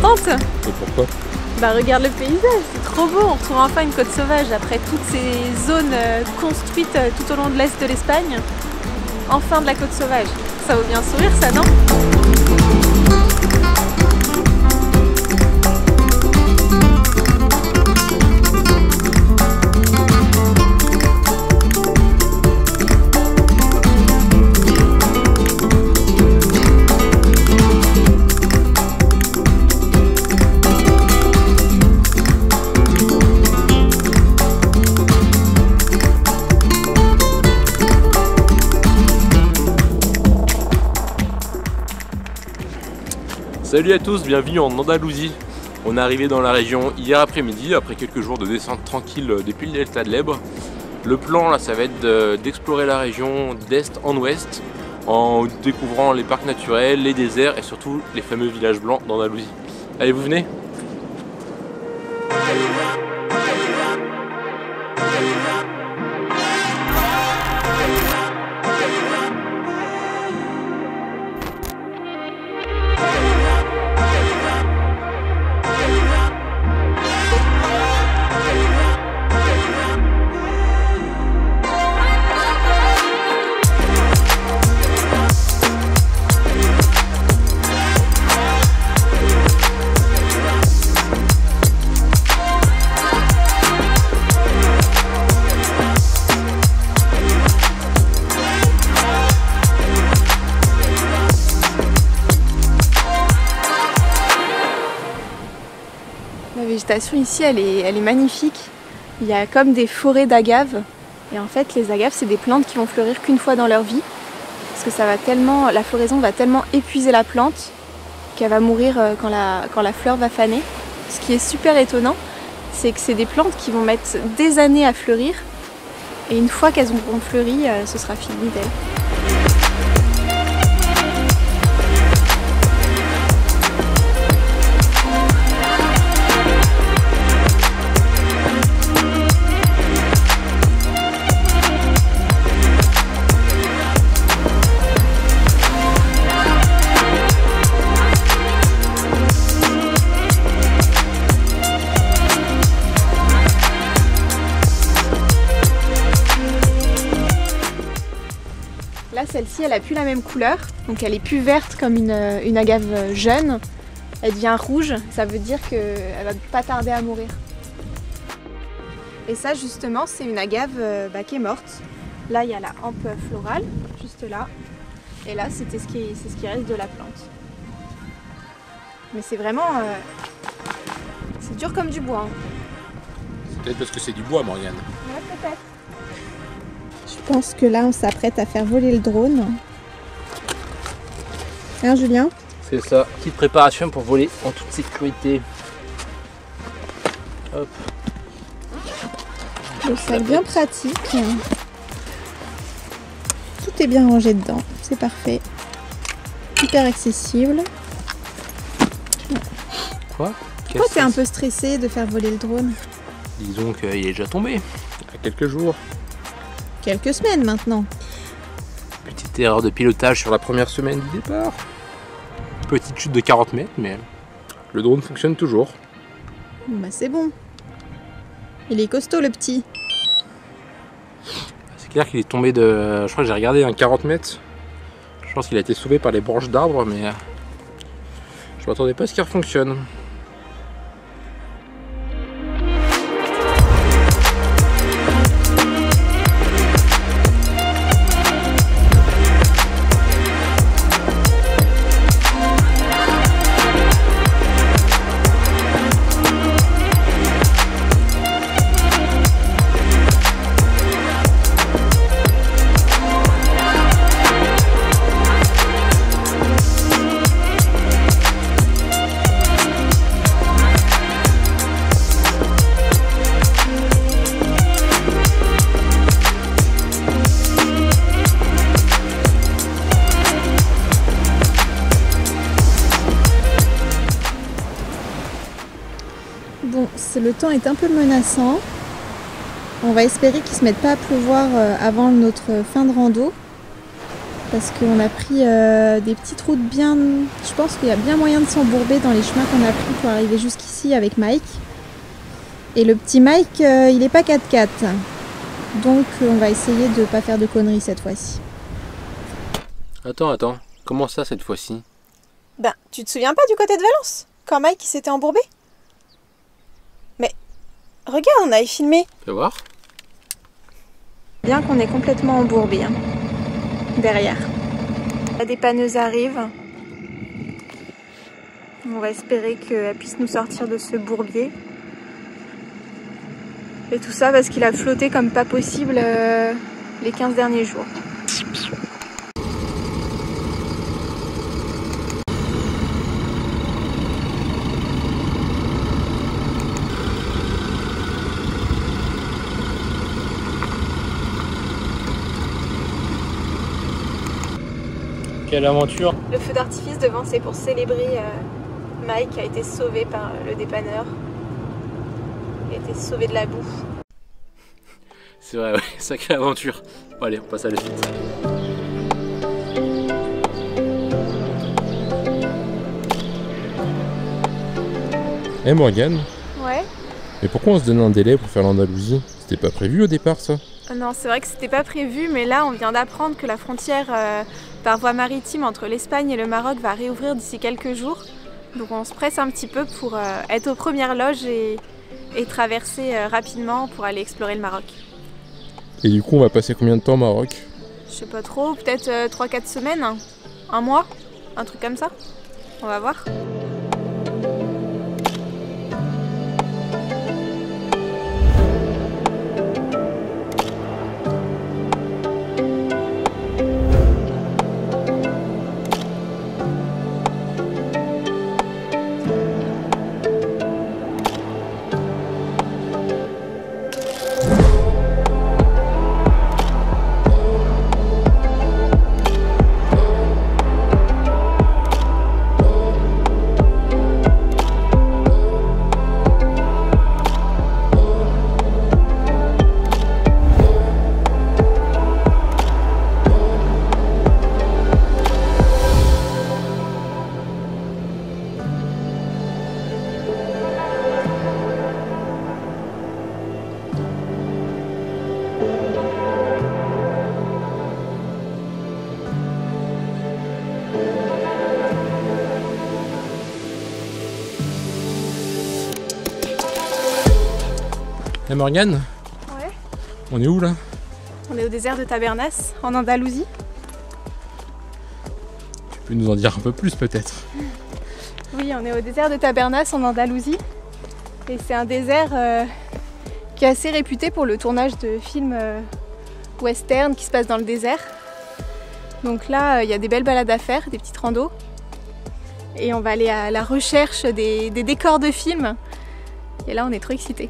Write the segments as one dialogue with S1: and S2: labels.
S1: contente.
S2: Et pourquoi?
S1: Bah regarde le paysage, c'est trop beau, on retrouve enfin une côte sauvage après toutes ces zones construites tout au long de l'est de l'Espagne. Enfin de la côte sauvage, ça vaut bien sourire ça, non?
S2: Salut à tous, bienvenue en Andalousie. On est arrivé dans la région hier après-midi, après quelques jours de descente tranquille depuis le delta de l'Èbre. Le plan là, ça va être d'explorer la région d'est en ouest, en découvrant les parcs naturels, les déserts et surtout les fameux villages blancs d'Andalousie. Allez, vous venez?
S1: La végétation ici, elle est magnifique. Il y a comme des forêts d'agaves. Et en fait, les agaves, c'est des plantes qui vont fleurir qu'une fois dans leur vie. Parce que ça va tellement, la floraison va tellement épuiser la plante qu'elle va mourir quand la fleur va faner. Ce qui est super étonnant, c'est que c'est des plantes qui vont mettre des années à fleurir. Et une fois qu'elles auront fleuri, ce sera fini d'elles. Là, celle-ci, elle a plus la même couleur, donc elle est plus verte comme une agave jeune. Elle devient rouge, ça veut dire qu'elle va pas tarder à mourir. Et ça, justement, c'est une agave qui est morte. Là, il y a la hampe florale, juste là. Et là, c'est ce qui reste de la plante. Mais c'est vraiment... c'est dur comme du bois. Hein.
S2: C'est peut-être parce que c'est du bois, Morgane.
S1: Ouais, peut-être. Je pense que là, on s'apprête à faire voler le drone. Hein, Julien?
S2: C'est ça, petite préparation pour voler en toute sécurité. Hop.
S1: Le sac bien pratique. Tout est bien rangé dedans, c'est parfait. Hyper accessible.
S2: Quoi?
S1: Pourquoi t'es un peu stressé de faire voler le drone?
S2: Disons qu'il est déjà tombé, il y a quelques jours.
S1: Quelques semaines maintenant.
S2: Petite erreur de pilotage sur la première semaine du départ. Petite chute de 40 mètres, mais le drone fonctionne toujours.
S1: Bah c'est bon. Il est costaud le petit.
S2: C'est clair qu'il est tombé de... Je crois que j'ai regardé un 40 mètres. Je pense qu'il a été sauvé par les branches d'arbres, mais je m'attendais pas à ce qu'il fonctionne.
S1: Bon, le temps est un peu menaçant. On va espérer qu'il ne se mette pas à pleuvoir avant notre fin de rando. parce qu'on a pris des petites routes bien... Je pense qu'il y a bien moyen de s'embourber dans les chemins qu'on a pris pour arriver jusqu'ici avec Mike. Et le petit Mike, il n'est pas 4x4. Donc on va essayer de ne pas faire de conneries cette fois-ci.
S2: Attends, comment ça cette fois-ci?
S1: Ben, tu te souviens pas du côté de Valence? Quand Mike il s'était embourbé? Mais regarde, on avait filmé.
S2: Fais voir.
S1: Bien qu'on est complètement embourbé, hein, derrière. La dépanneuse arrive. On va espérer qu'elle puisse nous sortir de ce bourbier. Et tout ça parce qu'il a flotté comme pas possible les 15 derniers jours.
S2: Quelle aventure!
S1: Le feu d'artifice devant, c'est pour célébrer Mike qui a été sauvé par le dépanneur. Il a été sauvé de la boue.
S2: C'est vrai, ouais, sacrée aventure. Bon, allez, on passe à la suite.
S3: Eh Morgane,
S1: Ouais.
S3: mais pourquoi on se donne un délai pour faire l'Andalousie? C'était pas prévu au départ ça?
S1: Non, c'est vrai que c'était pas prévu, mais là on vient d'apprendre que la frontière par voie maritime entre l'Espagne et le Maroc va réouvrir d'ici quelques jours. Donc on se presse un petit peu pour être aux premières loges et traverser rapidement pour aller explorer le Maroc.
S3: Et du coup on va passer combien de temps au Maroc?
S1: Je sais pas trop, peut-être 3-4 semaines, un mois, un truc comme ça. On va voir.
S3: Eh Morgane,
S1: Ouais.
S3: on est où là?
S1: On est au désert de Tabernas, en Andalousie.
S3: Tu peux nous en dire un peu plus peut-être?
S1: Oui, on est au désert de Tabernas, en Andalousie. Et c'est un désert qui est assez réputé pour le tournage de films western qui se passent dans le désert. Donc là, il y a des belles balades à faire, des petites randos. Et on va aller à la recherche des décors de films. Et là, on est trop excités.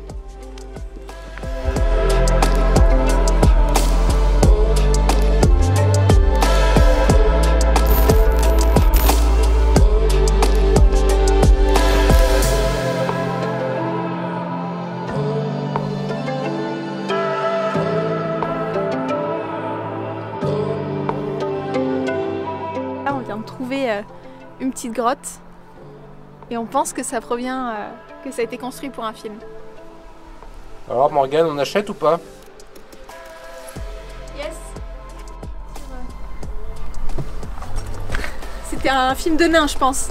S1: Là, on vient de trouver une petite grotte et on pense que ça provient, que ça a été construit pour un film.
S2: Alors Morgane, on achète ou pas?
S1: Yes. C'était un film de nains, je pense.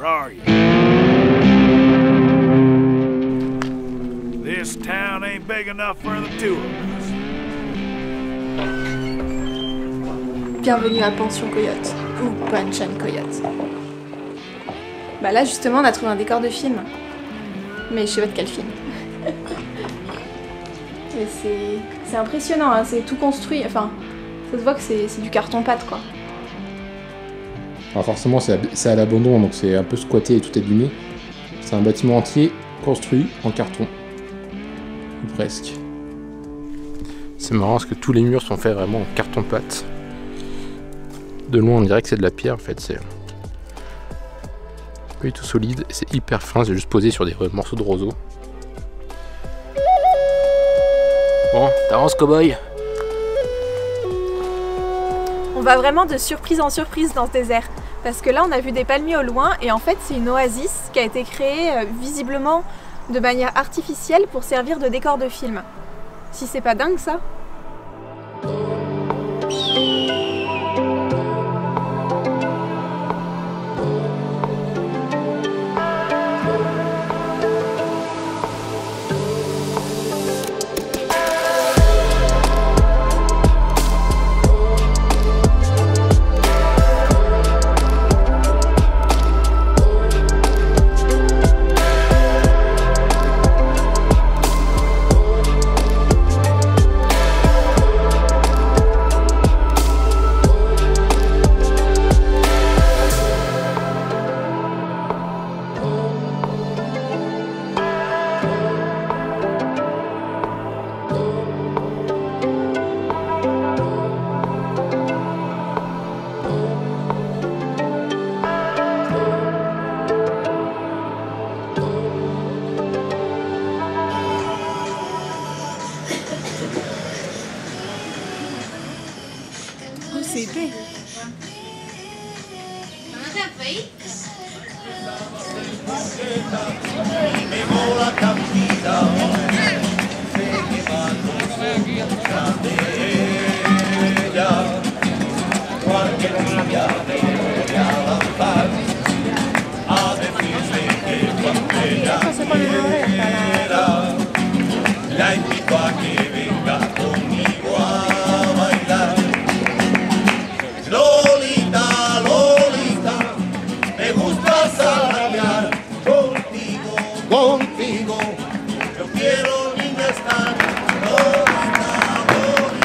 S4: are you? This town ain't big enough for the two of us.
S1: Bienvenue à Pension Coyote, ou Punch and Coyote. Bah là justement on a trouvé un décor de film. Mais je sais pas de quel film. Mais c'est impressionnant, hein, c'est tout construit, enfin ça se voit que c'est du carton-pâte quoi.
S3: Alors forcément c'est à l'abandon, donc c'est un peu squatté et tout abîmé. C'est un bâtiment entier construit en carton. Ou presque. C'est marrant parce que tous les murs sont faits vraiment en carton-pâte. De loin on dirait que c'est de la pierre en fait, c'est pas du tout solide, c'est hyper fin, c'est juste posé sur des morceaux de roseau. Bon, t'avances cow-boy.
S1: On va vraiment de surprise en surprise dans ce désert. Parce que là on a vu des palmiers au loin et en fait c'est une oasis qui a été créée visiblement de manière artificielle pour servir de décor de film. Si c'est pas dingue ça? C'est épais.
S5: La invito a que venga conmigo a bailar. Lolita, Lolita, me gusta salamear contigo, contigo. Yo quiero niña estar. Lolita, Lolita.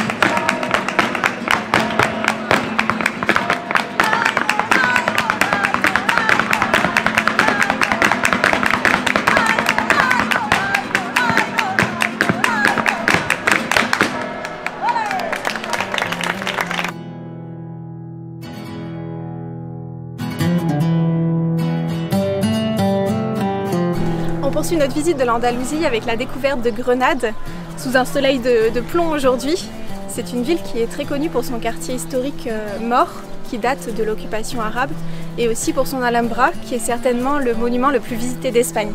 S1: On poursuit notre visite de l'Andalousie avec la découverte de Grenade, sous un soleil de plomb aujourd'hui. C'est une ville qui est très connue pour son quartier historique mort, qui date de l'occupation arabe, et aussi pour son Alhambra, qui est certainement le monument le plus visité d'Espagne.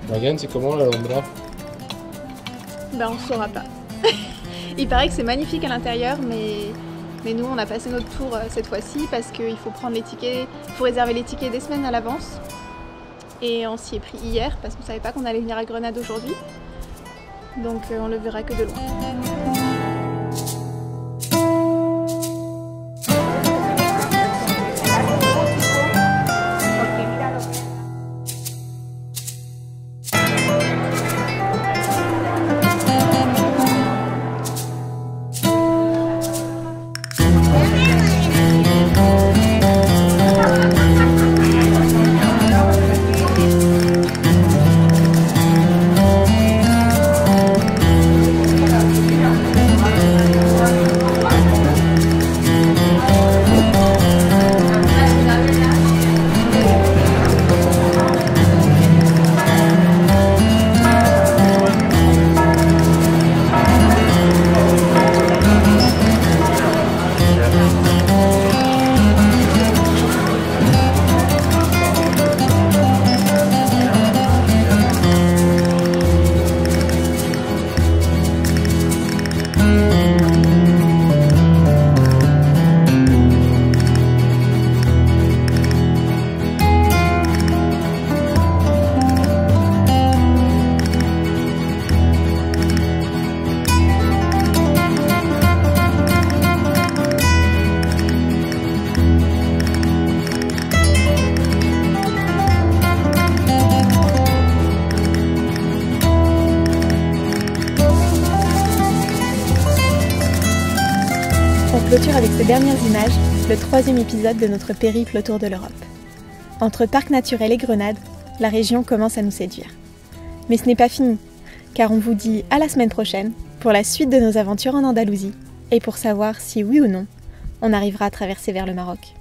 S3: Morgane, c'est comment l'Alhambra?
S1: Ben on saura pas. Il paraît que c'est magnifique à l'intérieur, mais nous on a passé notre tour cette fois-ci parce qu'il faut prendre les tickets, il faut réserver les tickets des semaines à l'avance. Et on s'y est pris hier parce qu'on savait pas qu'on allait venir à Grenade aujourd'hui. Donc on le verra que de loin. clôture avec ces dernières images le 3e épisode de notre périple autour de l'Europe. Entre parc naturel et Grenade, la région commence à nous séduire. Mais ce n'est pas fini, car on vous dit à la semaine prochaine pour la suite de nos aventures en Andalousie et pour savoir si oui ou non on arrivera à traverser vers le Maroc.